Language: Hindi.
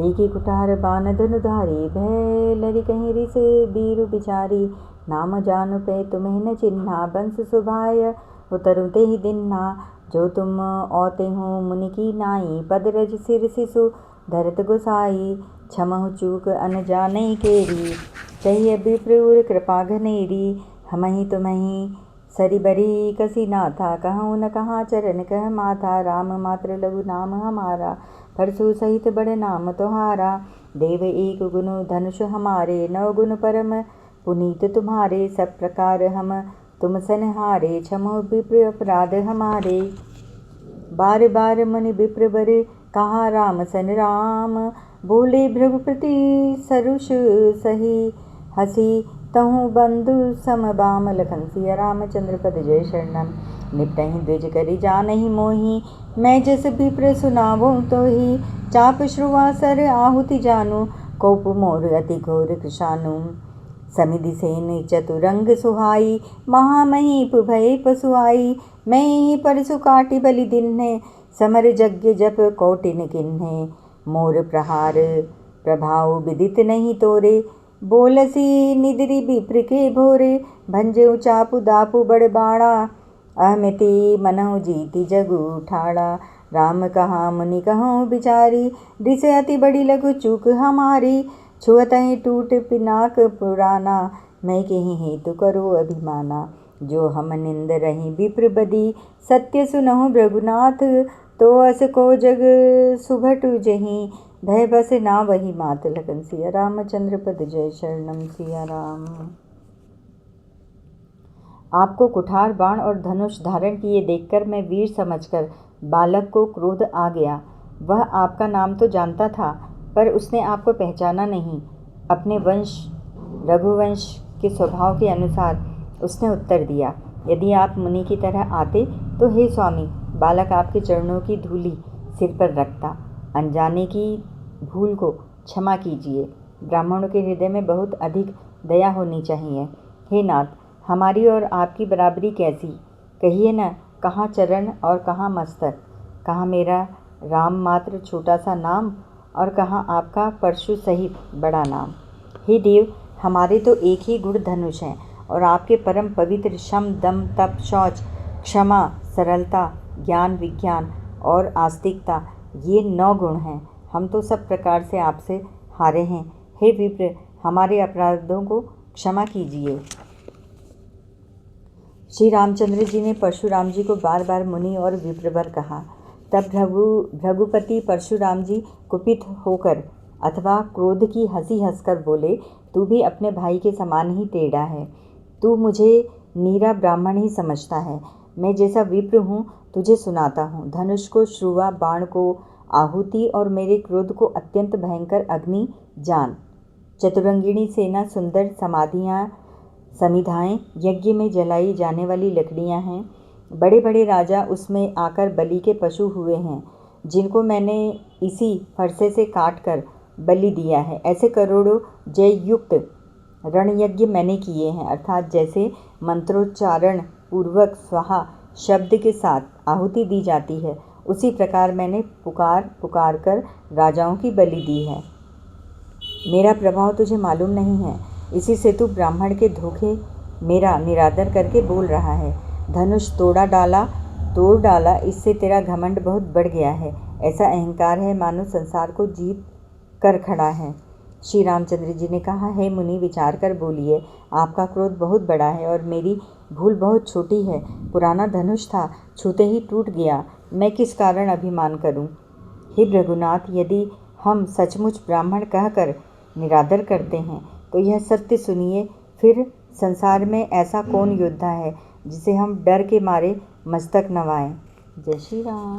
देखी कुठार बान धनुधारी, भय लरी कहीं रिस बीरु बिचारी। नाम जानु पे तुम्हें न चिन्हा, बंस सुभाय उतरु ते ही दिन्हा। जो तुम औते हो मुनि की नाई, पद रज सिर सिसु धरत गोसाई। क्षमहु चूक अन जानै केरी, चाहिए विप्र कृपा घनेरी। हमहि तुम्हि सरिबरी कसी नाथा, कहूँ न कहाँ चरण कह माथा। राम मात्र लघु नाम हमारा, परसु सहित बड़ नाम तुम्हारा। देव एक गुनु धनुष हमारे, नौ गुण परम पुनीत तुम्हारे। सब प्रकार हम तुम सनहारे, क्षमो विप्र अपराध हमारे। बार बार मुनि विप्र बर कहा, राम सन राम। बोले भृगुपति सरुष सही, हसी तहु बंधु सम बाम। लखन सिया रामचंद्र पद जय शरणम। निपटहि द्विज करि जानहि मोहि, मैं जस विप्र सुनावो तो ही। चाप श्रुवासर आहुति जानु, कोप मोर अति घोर कृशानु। समिधि सेन चतुरंग सुहाई, महामहीप भय पशुआई। मैं ही परसु काटि बलि दिन्हे, समर यज्ञ जप कौटिन किन्हे। मोर प्रहार प्रभाव विदित नहीं तोरे, बोलसी निद्रि विप्र के भोरे। भंजेउ चापु दापु बड़ बाड़ा, अहमिति मनहु जीति जगु ठाड़ा। राम कहा मुनि कहूँ बिचारी, रिस अति बड़ी लघु चूक हमारी। छुअतहि टूट पिनाक पुराना, मैं केहि हेतु करो अभिमाना। जो हम निंद रही विप्र बदी, सत्य सुनहु भृगुनाथ। तो अस को जग सुभटु जहीं, भय बस ना वही मात। लगन सिया रामचंद्र पद जय शरणम सिया राम। आपको कुठार बाण और धनुष धारण किए देखकर मैं वीर समझकर बालक को क्रोध आ गया। वह आपका नाम तो जानता था, पर उसने आपको पहचाना नहीं। अपने वंश रघुवंश के स्वभाव के अनुसार उसने उत्तर दिया, यदि आप मुनि की तरह आते तो हे स्वामी, बालक आपके चरणों की धूलि सिर पर रखता। अनजाने की भूल को क्षमा कीजिए। ब्राह्मणों के हृदय में बहुत अधिक दया होनी चाहिए। हे नाथ, हमारी और आपकी बराबरी कैसी? कहिए न, कहाँ चरण और कहाँ मस्तक, कहाँ मेरा राम मात्र छोटा सा नाम और कहाँ आपका परशु सहित बड़ा नाम। हे देव, हमारे तो एक ही गुण धनुष हैं और आपके परम पवित्र शम दम तप शौच क्षमा सरलता ज्ञान विज्ञान और आस्तिकता, ये 9 गुण हैं। हम तो सब प्रकार से आपसे हारे हैं। हे विप्र, हमारे अपराधों को क्षमा कीजिए। श्री रामचंद्र जी ने परशुराम जी को बार बार मुनि और विप्रवर कहा। तब भृगुपति परशुराम जी कुपित होकर अथवा क्रोध की हंसी हंसकर बोले, तू भी अपने भाई के समान ही टेढ़ा है। तू मुझे नीरा ब्राह्मण ही समझता है। मैं जैसा विप्र हूँ तुझे सुनाता हूँ। धनुष को श्रुवा, बाण को आहुति और मेरे क्रोध को अत्यंत भयंकर अग्नि जान। चतुरंगिणी सेना सुंदर समिधाएं यज्ञ में जलाई जाने वाली लकड़ियां हैं। बड़े बड़े राजा उसमें आकर बलि के पशु हुए हैं, जिनको मैंने इसी फरसे से काट कर बलि दिया है। ऐसे करोड़ों जय युक्त रणयज्ञ मैंने किए हैं, अर्थात जैसे मंत्रोच्चारण पूर्वक स्वाहा शब्द के साथ आहुति दी जाती है, उसी प्रकार मैंने पुकार कर राजाओं की बलि दी है। मेरा प्रभाव तुझे मालूम नहीं है, इसी से तू ब्राह्मण के धोखे मेरा निरादर करके बोल रहा है। धनुष तोड़ डाला, इससे तेरा घमंड बहुत बढ़ गया है। ऐसा अहंकार है मानो संसार को जीत कर खड़ा है। श्री रामचंद्र जी ने कहा, हे मुनि, विचार कर बोलिए। आपका क्रोध बहुत बड़ा है और मेरी भूल बहुत छोटी है। पुराना धनुष था, छूते ही टूट गया। मैं किस कारण अभिमान करूं? हे भृगुनाथ, यदि हम सचमुच ब्राह्मण कहकर निरादर करते हैं तो यह सत्य सुनिए, फिर संसार में ऐसा कौन योद्धा है जिसे हम डर के मारे मस्तक नवाएं। जय श्री राम।